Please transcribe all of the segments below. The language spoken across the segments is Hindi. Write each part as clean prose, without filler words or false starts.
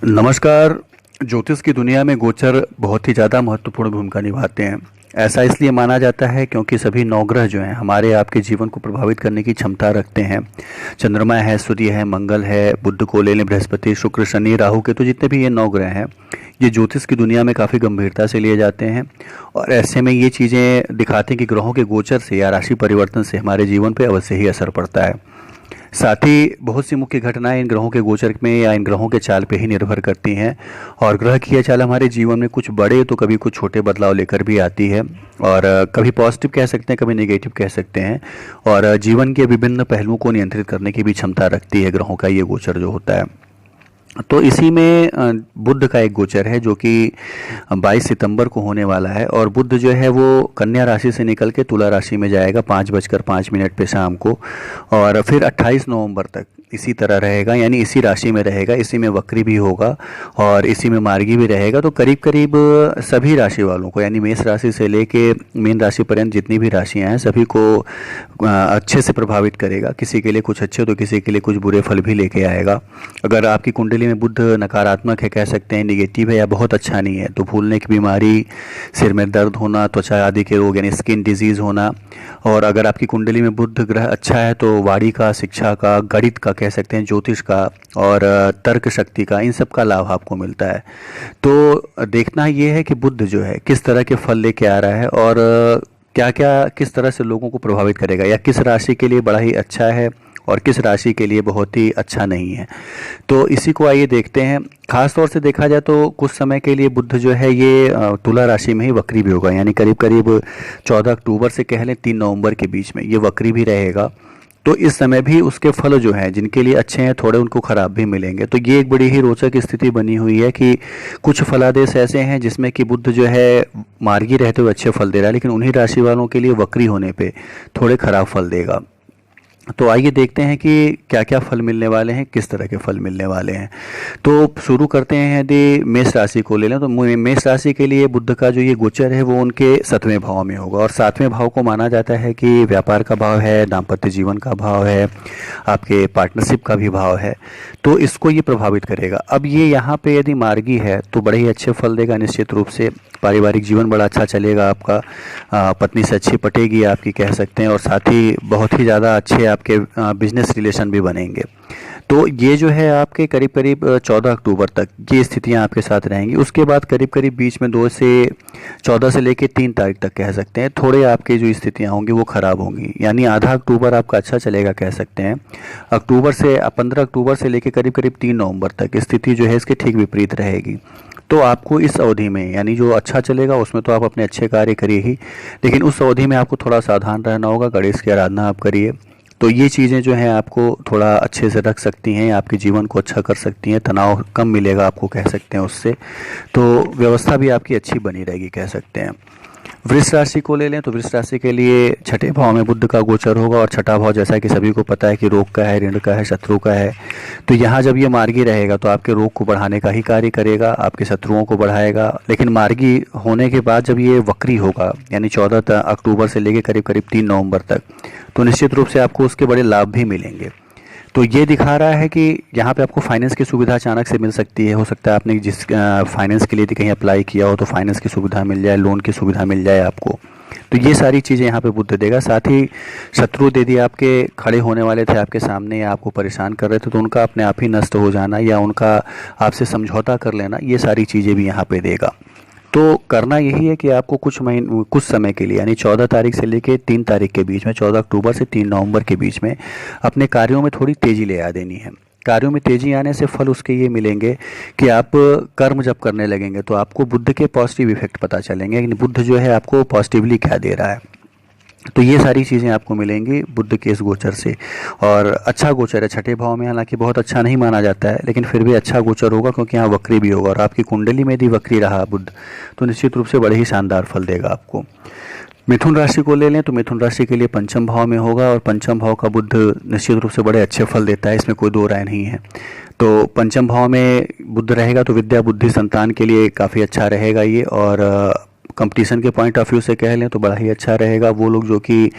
नमस्कार। ज्योतिष की दुनिया में गोचर बहुत ही ज़्यादा महत्वपूर्ण भूमिका निभाते हैं। ऐसा इसलिए माना जाता है क्योंकि सभी नवग्रह जो हैं हमारे आपके जीवन को प्रभावित करने की क्षमता रखते हैं। चंद्रमा है, सूर्य है, मंगल है, बुध को ले लें, बृहस्पति, शुक्र, शनि, राहु, केतु, जितने भी ये नवग्रह हैं ये ज्योतिष की दुनिया में काफ़ी गंभीरता से लिए जाते हैं। और ऐसे में ये चीज़ें दिखाते हैं कि ग्रहों के गोचर से या राशि परिवर्तन से हमारे जीवन पर अवश्य ही असर पड़ता है। साथ ही बहुत सी मुख्य घटनाएं इन ग्रहों के गोचर में या इन ग्रहों के चाल पे ही निर्भर करती हैं। और ग्रह की यह चाल हमारे जीवन में कुछ बड़े तो कभी कुछ छोटे बदलाव लेकर भी आती है। और कभी पॉजिटिव कह सकते हैं, कभी नेगेटिव कह सकते हैं। और जीवन के विभिन्न पहलुओं को नियंत्रित करने की भी क्षमता रखती है ग्रहों का ये गोचर जो होता है। तो इसी में बुध का एक गोचर है जो कि 22 सितंबर को होने वाला है। और बुध जो है वो कन्या राशि से निकल के तुला राशि में जाएगा 5:05 पे शाम को। और फिर 28 नवंबर तक इसी तरह रहेगा, यानी इसी राशि में रहेगा, इसी में वक्री भी होगा और इसी में मार्गी भी रहेगा। तो करीब करीब सभी राशि वालों को, यानी मेष राशि से लेके मीन राशि पर्यंत जितनी भी राशियां हैं सभी को अच्छे से प्रभावित करेगा। किसी के लिए कुछ अच्छे तो किसी के लिए कुछ बुरे फल भी लेके आएगा। अगर आपकी कुंडली में बुध नकारात्मक है, कह सकते हैं नेगेटिव है या बहुत अच्छा नहीं है, तो भूलने की बीमारी, सिर में दर्द होना, त्वचा आदि के रोग यानी स्किन डिजीज़ होना। और अगर आपकी कुंडली में बुध ग्रह अच्छा है तो वाणी का, शिक्षा का, गणित का, कह सकते हैं ज्योतिष का और तर्क शक्ति का, इन सब का लाभ आपको मिलता है। तो देखना ये है कि बुध जो है किस तरह के फल लेके आ रहा है और क्या क्या किस तरह से लोगों को प्रभावित करेगा, या किस राशि के लिए बड़ा ही अच्छा है और किस राशि के लिए बहुत ही अच्छा नहीं है। तो इसी को आइए देखते हैं। खास तौर से देखा जाए तो कुछ समय के लिए बुध जो है ये तुला राशि में ही वक्री भी होगा, यानी करीब करीब 14 अक्टूबर से कह लें 3 नवंबर के बीच में ये वक्री भी रहेगा। तो इस समय भी उसके फल जो हैं जिनके लिए अच्छे हैं थोड़े उनको खराब भी मिलेंगे। तो ये एक बड़ी ही रोचक स्थिति बनी हुई है कि कुछ फलादेश ऐसे हैं जिसमें कि बुध जो है मार्गी रहते हुए अच्छे फल दे रहा है, लेकिन उन्हीं राशि वालों के लिए वक्री होने पे थोड़े खराब फल देगा। तो आइए देखते हैं कि क्या क्या फल मिलने वाले हैं, किस तरह के फल मिलने वाले हैं। तो शुरू करते हैं, यदि मेष राशि को ले लें तो मेष राशि के लिए बुध का जो ये गोचर है वो उनके 7वें भाव में होगा। और 7वें भाव को माना जाता है कि व्यापार का भाव है, दाम्पत्य जीवन का भाव है, आपके पार्टनरशिप का भी भाव है। तो इसको ये प्रभावित करेगा। अब ये यहाँ पे यदि मार्गी है तो बड़े ही अच्छे फल देगा निश्चित रूप से। पारिवारिक जीवन बड़ा अच्छा चलेगा आपका, पत्नी से अच्छी पटेगी आपकी, कह सकते हैं। और साथ ही बहुत ही ज़्यादा अच्छे आपके बिजनेस रिलेशन भी बनेंगे। तो ये जो है आपके करीब करीब 14 अक्टूबर तक ये स्थितियां आपके साथ रहेंगी। उसके बाद करीब करीब बीच में 2 से 14 से लेके 3 तारीख तक कह सकते हैं थोड़े आपके जो स्थितियां होंगी वो ख़राब होंगी, यानी आधा अक्टूबर आपका अच्छा चलेगा कह सकते हैं। 15 अक्टूबर से लेके करीब करीब 3 नवंबर तक स्थिति जो है इसके ठीक विपरीत रहेगी। तो आपको इस अवधि में, यानी जो अच्छा चलेगा उसमें तो आप अपने अच्छे कार्य करिए ही, लेकिन उस अवधि में आपको थोड़ा सावधान रहना होगा। गणेश की आराधना आप करिए। तो ये चीज़ें जो हैं आपको थोड़ा अच्छे से रख सकती हैं, आपके जीवन को अच्छा कर सकती हैं, तनाव कम मिलेगा आपको कह सकते हैं उससे। तो व्यवस्था भी आपकी अच्छी बनी रहेगी कह सकते हैं। वृष राशि को ले लें तो वृष राशि के लिए 6ठे भाव में बुध का गोचर होगा। और 6ठा भाव जैसा कि सभी को पता है कि रोग का है, ऋण का है, शत्रु का है। तो यहाँ जब ये मार्गी रहेगा तो आपके रोग को बढ़ाने का ही कार्य करेगा, आपके शत्रुओं को बढ़ाएगा। लेकिन मार्गी होने के बाद जब ये वक्री होगा, यानी 14 अक्टूबर से लेकर करीब करीब 3 नवंबर तक, तो निश्चित रूप से आपको उसके बड़े लाभ भी मिलेंगे। तो ये दिखा रहा है कि यहाँ पे आपको फाइनेंस की सुविधा अचानक से मिल सकती है। हो सकता है आपने जिस फाइनेंस के लिए यदि कहीं अप्लाई किया हो तो फाइनेंस की सुविधा मिल जाए, लोन की सुविधा मिल जाए आपको। तो ये सारी चीज़ें यहाँ पे बुध देगा। साथ ही शत्रु यदि आपके खड़े होने वाले थे आपके सामने या आपको परेशान कर रहे थे तो उनका अपने आप ही नष्ट हो जाना या उनका आपसे समझौता कर लेना, ये सारी चीज़ें भी यहाँ पे देगा। तो करना यही है कि आपको कुछ समय के लिए, यानी 14 तारीख से लेके 3 तारीख के बीच में, 14 अक्टूबर से 3 नवंबर के बीच में अपने कार्यों में थोड़ी तेज़ी ले आ देनी है। कार्यों में तेज़ी आने से फल उसके ये मिलेंगे कि आप कर्म जब करने लगेंगे तो आपको बुध के पॉजिटिव इफेक्ट पता चलेंगे कि बुध जो है आपको पॉजिटिवली क्या दे रहा है। तो ये सारी चीज़ें आपको मिलेंगी बुध के इस गोचर से। और अच्छा गोचर है 6ठे भाव में, हालांकि बहुत अच्छा नहीं माना जाता है लेकिन फिर भी अच्छा गोचर होगा क्योंकि यहाँ वक्री भी होगा। और आपकी कुंडली में यदि वक्री रहा बुध तो निश्चित रूप से बड़े ही शानदार फल देगा आपको। मिथुन राशि को ले लें तो मिथुन राशि के लिए 5म भाव में होगा। और 5म भाव का बुध निश्चित रूप से बड़े अच्छे फल देता है, इसमें कोई दो राय नहीं है। तो 5म भाव में बुध रहेगा तो विद्या, बुद्धि, संतान के लिए काफ़ी अच्छा रहेगा ये। और कंपटीशन के पॉइंट ऑफ व्यू से कह लें तो बड़ा ही अच्छा रहेगा। वो लोग जो कि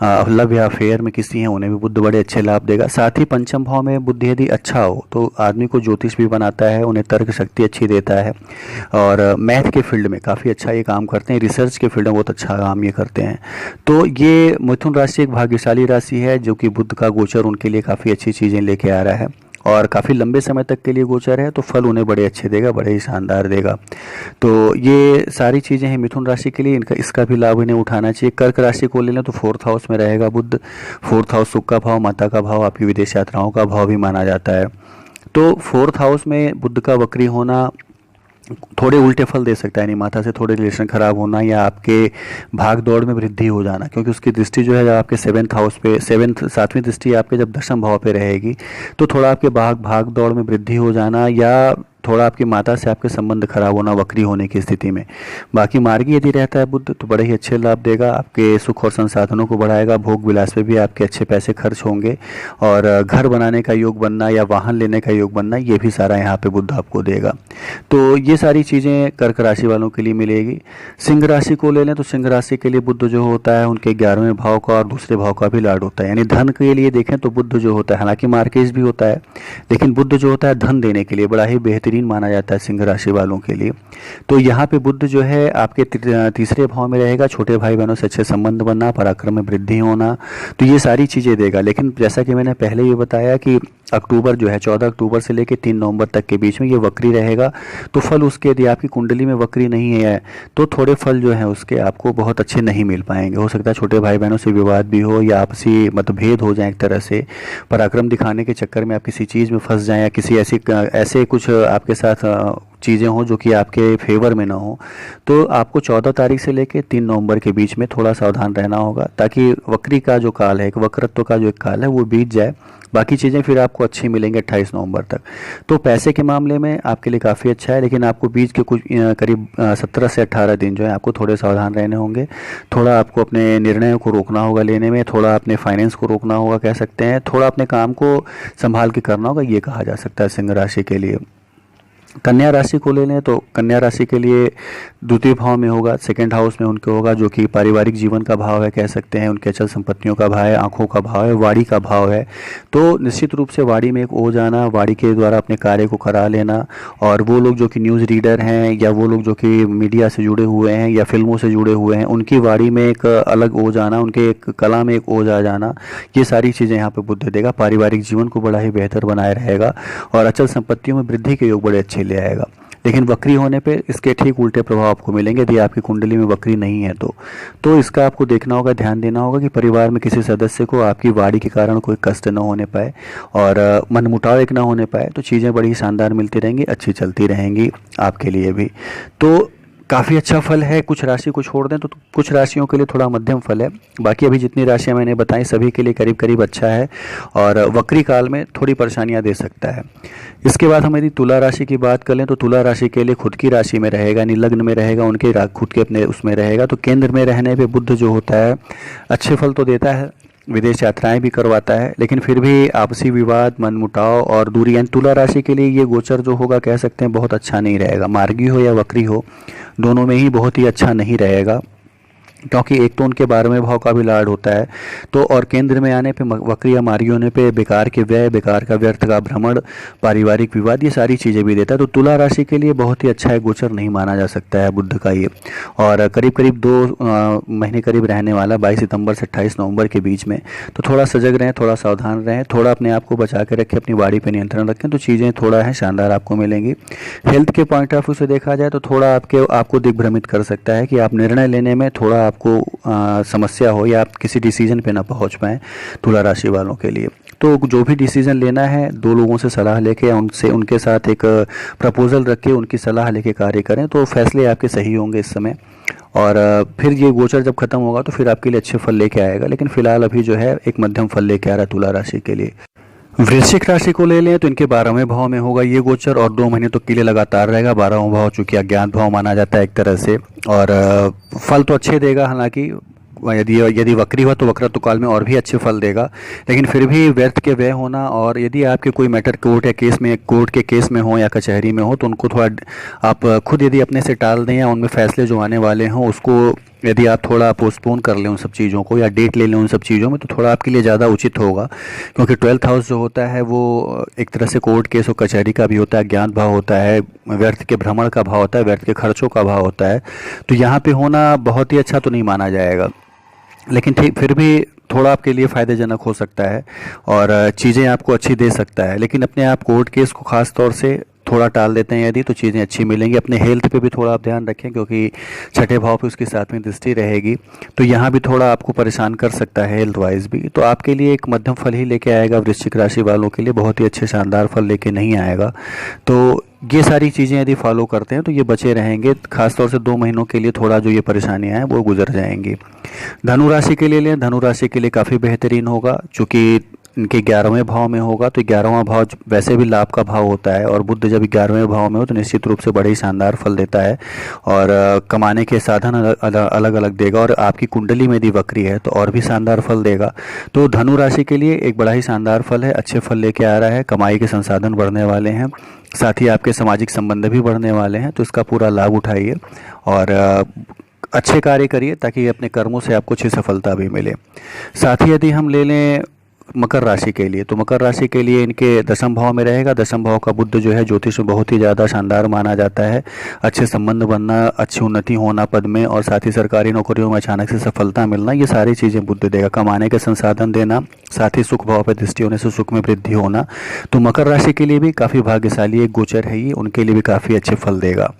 लव या अफेयर में किसी हैं उन्हें भी बुध बड़े अच्छे लाभ देगा। साथ ही पंचम भाव में बुध यदि अच्छा हो तो आदमी को ज्योतिष भी बनाता है, उन्हें तर्क शक्ति अच्छी देता है और मैथ के फील्ड में काफ़ी अच्छा ये काम करते हैं, रिसर्च के फील्ड में बहुत अच्छा काम ये करते हैं। तो ये मिथुन राशि एक भाग्यशाली राशि है जो कि बुध का गोचर उनके लिए काफ़ी अच्छी चीज़ें लेके आ रहा है और काफ़ी लंबे समय तक के लिए गोचर है, तो फल उन्हें बड़े अच्छे देगा, बड़े ही शानदार देगा। तो ये सारी चीज़ें हैं मिथुन राशि के लिए, इसका भी लाभ इन्हें उठाना चाहिए। कर्क राशि को ले लें तो 4th हाउस में रहेगा बुध। 4th हाउस सुख का भाव, माता का भाव, आपकी विदेश यात्राओं का भाव भी माना जाता है। तो 4th हाउस में बुध का वक्री होना थोड़े उल्टे फल दे सकता है, यानी माता से थोड़े रिलेशन खराब होना या आपके भाग दौड़ में वृद्धि हो जाना, क्योंकि उसकी दृष्टि जो है जब आपके 7th हाउस पे 7वीं दृष्टि आपके जब 10म भाव पे रहेगी तो थोड़ा आपके भाग दौड़ में वृद्धि हो जाना या थोड़ा आपकी माता से आपके संबंध खराब होना वक्री होने की स्थिति में। बाकी मार्गी यदि रहता है बुध तो बड़े ही अच्छे लाभ देगा, आपके सुख और संसाधनों को बढ़ाएगा, भोग विलास पे भी आपके अच्छे पैसे खर्च होंगे और घर बनाने का योग बनना या वाहन लेने का योग बनना ये भी सारा यहाँ पे बुध आपको देगा। तो ये सारी चीज़ें कर्क राशि वालों के लिए मिलेगी। सिंह राशि को ले लें तो सिंह राशि के लिए बुध जो होता है उनके 11वें भाव का और दूसरे भाव का भी लाड होता है, यानी धन के लिए देखें तो बुध जो होता है, हालांकि मार्केज भी होता है लेकिन बुध जो होता है धन देने के लिए बड़ा ही बेहतरीन माना जाता है सिंह राशि वालों के लिए। तो यहाँ पे बुध जो है आपके तीसरे भाव में रहेगा, छोटे भाई बहनों से अच्छे संबंध बनना, पराक्रम में वृद्धि होना, तो ये सारी चीज़ें देगा। लेकिन जैसा कि मैंने पहले ये बताया कि अक्टूबर जो है 14 अक्टूबर से लेकर 3 नवंबर तक के बीच में ये वक्री रहेगा, तो फल उसके यदि आपकी कुंडली में वक्री नहीं है तो थोड़े फल जो है उसके आपको बहुत अच्छे नहीं मिल पाएंगे। हो सकता है छोटे भाई बहनों से विवाद भी हो या आपसी मतभेद हो जाए, एक तरह से पराक्रम दिखाने के चक्कर में आप किसी चीज़ में फंस जाएं या किसी ऐसे कुछ आपके साथ चीज़ें हों जो कि आपके फेवर में ना हो। तो आपको 14 तारीख से लेकर 3 नवंबर के बीच में थोड़ा सावधान रहना होगा ताकि वक्री का जो काल है, एक वक्रत्व का जो एक काल है वो बीत जाए, बाकी चीज़ें फिर आपको अच्छी मिलेंगे 28 नवंबर तक। तो पैसे के मामले में आपके लिए काफ़ी अच्छा है, लेकिन आपको बीच के कुछ करीब 17 से 18 दिन जो है आपको थोड़े सावधान रहने होंगे। थोड़ा आपको अपने निर्णयों को रोकना होगा लेने में, थोड़ा अपने फाइनेंस को रोकना होगा कह सकते हैं, थोड़ा अपने काम को संभाल के करना होगा, ये कहा जा सकता है सिंह राशि के लिए। कन्या राशि को ले लें तो कन्या राशि के लिए द्वितीय भाव में होगा, 2nd हाउस में उनके होगा जो कि पारिवारिक जीवन का भाव है कह सकते हैं, उनके अचल संपत्तियों का भाव है, आंखों का भाव है, वाड़ी का भाव है। तो निश्चित रूप से वाड़ी में एक ओ जाना, वाड़ी के द्वारा अपने कार्य को करा लेना, और वो लोग जो कि न्यूज़ रीडर हैं या वो लोग जो कि मीडिया से जुड़े हुए हैं या फिल्मों से जुड़े हुए हैं, उनकी वाड़ी में एक अलग ओ जाना, उनके एक कला में एक ओ जा जाना, ये सारी चीज़ें यहाँ पर बुध देगा। पारिवारिक जीवन को बड़ा ही बेहतर बनाए रहेगा और अचल संपत्तियों में वृद्धि के योग बड़े अच्छे ले आएगा। लेकिन वक्री होने पे इसके ठीक उल्टे प्रभाव आपको मिलेंगे यदि आपकी कुंडली में वक्री नहीं है तो इसका आपको देखना होगा, ध्यान देना होगा कि परिवार में किसी सदस्य को आपकी वाड़ी के कारण कोई कष्ट न होने पाए और मनमुटाव एक ना होने पाए, तो चीज़ें बड़ी शानदार मिलती रहेंगी, अच्छी चलती रहेंगी आपके लिए भी। तो काफ़ी अच्छा फल है। कुछ राशि को छोड़ दें तो कुछ राशियों के लिए थोड़ा मध्यम फल है, बाकी अभी जितनी राशियां मैंने बताई सभी के लिए करीब करीब अच्छा है और वक्री काल में थोड़ी परेशानियां दे सकता है। इसके बाद हम यदि तुला राशि की बात कर लें तो तुला राशि के लिए खुद की राशि में रहेगा, यानी लग्न में रहेगा, उनके खुद के अपने उसमें रहेगा, तो केंद्र में रहने पे बुध जो होता है अच्छे फल तो देता है, विदेश यात्राएं भी करवाता है, लेकिन फिर भी आपसी विवाद, मनमुटाव और दूरी, यानी तुला राशि के लिए ये गोचर जो होगा कह सकते हैं बहुत अच्छा नहीं रहेगा। मार्गी हो या वक्री हो, दोनों में ही बहुत ही अच्छा नहीं रहेगा, क्योंकि एक तो उनके 12वें भाव का भी लाड होता है, तो और केंद्र में आने पे वक्री या मार्गी होने पे बेकार के व्यय, बेकार का व्यर्थ का भ्रमण, पारिवारिक विवाद, ये सारी चीज़ें भी देता है। तो तुला राशि के लिए बहुत ही अच्छा है, गोचर नहीं माना जा सकता है बुध का ये, और करीब करीब 2 महीने करीब रहने वाला 22 सितंबर से 28 नवंबर के बीच में। तो थोड़ा सजग रहें, थोड़ा सावधान रहें, थोड़ा अपने आप को बचा के रखें, अपनी वाड़ी पर नियंत्रण रखें, तो चीज़ें थोड़ा है शानदार आपको मिलेंगी। हेल्थ के पॉइंट ऑफ व्यू से देखा जाए तो थोड़ा आपको दिग्भ्रमित कर सकता है कि आप निर्णय लेने में थोड़ा आपको समस्या हो या आप किसी डिसीजन पे ना पहुंच पाएँ तुला राशि वालों के लिए। तो जो भी डिसीजन लेना है 2 लोगों से सलाह लेके या उनके साथ एक प्रपोजल रख के उनकी सलाह लेके कार्य करें, तो फैसले आपके सही होंगे इस समय। और फिर ये गोचर जब खत्म होगा तो फिर आपके लिए अच्छे फल लेके आएगा, लेकिन फिलहाल अभी जो है एक मध्यम फल लेके आ रहा है तुला राशि के लिए। वृश्चिक राशि को ले लें तो इनके 12वें भाव में होगा ये गोचर और 2 महीने तो के लिए लगातार रहेगा। 12वां भाव चूंकि अज्ञात भाव माना जाता है एक तरह से, और फल तो अच्छे देगा, हालांकि यदि यदि वक्री हुआ तो वक्रत्व काल में और भी अच्छे फल देगा। लेकिन फिर भी व्यर्थ के व्यय होना, और यदि आपके कोई मैटर कोर्ट के केस में हो या कचहरी में हो तो उनको थोड़ा आप खुद यदि अपने से टाल दें, या उनमें फैसले जो आने वाले हों उसको यदि आप थोड़ा पोस्टपोन कर लें उन सब चीज़ों को, या डेट ले लें उन सब चीज़ों में, तो थोड़ा आपके लिए ज़्यादा उचित होगा। क्योंकि 12th हाउस जो होता है वो एक तरह से कोर्ट केस और कचहरी का भी होता है, ज्ञान भाव होता है, व्यर्थ के भ्रमण का भाव होता है, व्यर्थ के खर्चों का भाव होता है। तो यहाँ पे होना बहुत ही अच्छा तो नहीं माना जाएगा, लेकिन ठीक फिर भी थोड़ा आपके लिए फ़ायदेजनक हो सकता है और चीज़ें आपको अच्छी दे सकता है। लेकिन अपने आप कोर्ट केस को ख़ास तौर से थोड़ा टाल देते हैं यदि, तो चीज़ें अच्छी मिलेंगी। अपने हेल्थ पे भी थोड़ा आप ध्यान रखें, क्योंकि छठे भाव पे उसके साथ में दृष्टि रहेगी, तो यहाँ भी थोड़ा आपको परेशान कर सकता है हेल्थ वाइज भी। तो आपके लिए एक मध्यम फल ही लेके आएगा, वृश्चिक राशि वालों के लिए बहुत ही अच्छे शानदार फल लेके नहीं आएगा। तो ये सारी चीज़ें यदि फॉलो करते हैं तो ये बचे रहेंगे। खासतौर से 2 महीनों के लिए थोड़ा जो ये परेशानियां हैं वो गुजर जाएंगी। धनु राशि के लिए लें, धनु राशि के लिए काफ़ी बेहतरीन होगा, चूँकि इनके 11वें भाव में होगा। तो 11वां भाव वैसे भी लाभ का भाव होता है, और बुध जब 11वें भाव में हो तो निश्चित रूप से बड़े ही शानदार फल देता है, और कमाने के साधन अलग अलग देगा। और आपकी कुंडली में यदि वक्री है तो और भी शानदार फल देगा। तो धनु राशि के लिए एक बड़ा ही शानदार फल है, अच्छे फल लेके आ रहा है, कमाई के संसाधन बढ़ने वाले हैं, साथ ही आपके सामाजिक संबंध भी बढ़ने वाले हैं। तो इसका पूरा लाभ उठाइए और अच्छे कार्य करिए, ताकि अपने कर्मों से आपको अच्छी सफलता भी मिले। साथ ही यदि हम ले लें मकर राशि के लिए, तो मकर राशि के लिए इनके 10वें भाव में रहेगा। 10वें भाव का बुध जो है ज्योतिष में बहुत ही ज़्यादा शानदार माना जाता है। अच्छे संबंध बनना, अच्छी उन्नति होना पद में, और साथ ही सरकारी नौकरियों में अचानक से सफलता मिलना, ये सारी चीज़ें बुध देगा। कमाने के संसाधन देना, साथ ही सुख भाव पर दृष्टि होने से सुख में वृद्धि होना। तो मकर राशि के लिए भी काफ़ी भाग्यशाली एक गोचर है ये, उनके लिए भी काफ़ी अच्छे फल देगा।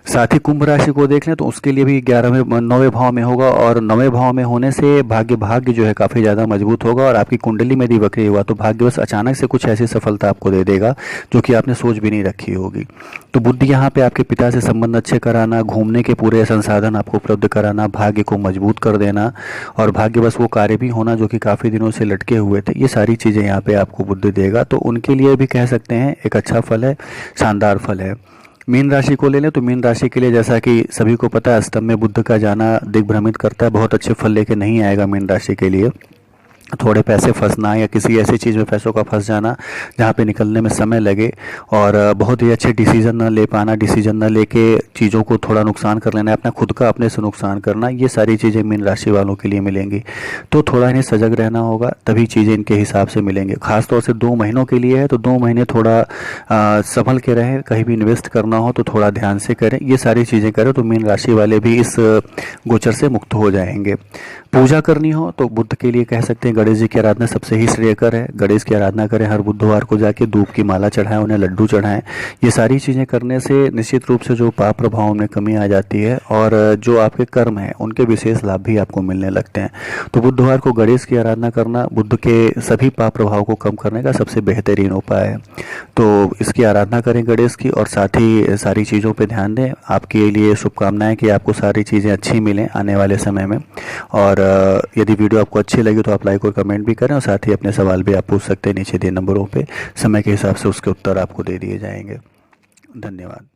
साथ ही कुंभ राशि को देख लें तो उसके लिए भी 9वें भाव में होगा, और 9वें भाव में होने से भाग्य जो है काफ़ी ज़्यादा मजबूत होगा। और आपकी कुंडली में यदि वक्री हुआ तो भाग्यवश अचानक से कुछ ऐसी सफलता आपको दे देगा जो कि आपने सोच भी नहीं रखी होगी। तो बुध यहाँ पे आपके पिता से संबंध अच्छे कराना, घूमने के पूरे संसाधन आपको उपलब्ध कराना, भाग्य को मजबूत कर देना, और भाग्यवश वो कार्य भी होना जो कि काफ़ी दिनों से लटके हुए थे, ये सारी चीज़ें यहाँ पे आपको बुध देगा। तो उनके लिए भी कह सकते हैं एक अच्छा फल है, शानदार फल है। मीन राशि को ले लें तो मीन राशि के लिए जैसा कि सभी को पता है, अष्टम में बुध का जाना दिग्भ्रमित करता है, बहुत अच्छे फल लेके नहीं आएगा मीन राशि के लिए। थोड़े पैसे फंसना या किसी ऐसी चीज़ में पैसों का फंस जाना जहाँ पे निकलने में समय लगे, और बहुत ही अच्छे डिसीजन न ले पाना, डिसीजन न लेके चीज़ों को थोड़ा नुकसान कर लेना, अपना खुद का अपने से नुकसान करना, ये सारी चीज़ें मीन राशि वालों के लिए मिलेंगी। तो थोड़ा इन्हें सजग रहना होगा, तभी चीज़ें इनके हिसाब से मिलेंगे। खासतौर से 2 महीनों के लिए है, तो 2 महीने थोड़ा संभल के रहें। कहीं भी इन्वेस्ट करना हो तो थोड़ा ध्यान से करें। ये सारी चीज़ें करें तो मीन राशि वाले भी इस गोचर से मुक्त हो जाएंगे। पूजा करनी हो तो बुध के लिए कह सकते हैं गणेश जी की आराधना सबसे ही श्रेयकर है। गणेश की आराधना करें, हर बुधवार को जाके धूप की माला चढ़ाएं, उन्हें लड्डू चढ़ाएं। ये सारी चीज़ें करने से निश्चित रूप से जो पाप प्रभाव में कमी आ जाती है, और जो आपके कर्म हैं उनके विशेष लाभ भी आपको मिलने लगते हैं। तो बुधवार को गणेश की आराधना करना बुध के सभी पाप प्रभाव को कम करने का सबसे बेहतरीन उपाय है। तो इसकी आराधना करें गणेश की, और साथ ही सारी चीज़ों पर ध्यान दें। आपके लिए शुभकामनाएं कि आपको सारी चीज़ें अच्छी मिलें आने वाले समय में। और यदि वीडियो आपको अच्छी लगी तो आप लाइक और कमेंट भी करें, और साथ ही अपने सवाल भी आप पूछ सकते हैं नीचे दिए नंबरों पे। समय के हिसाब से उसके उत्तर आपको दे दिए जाएंगे। धन्यवाद।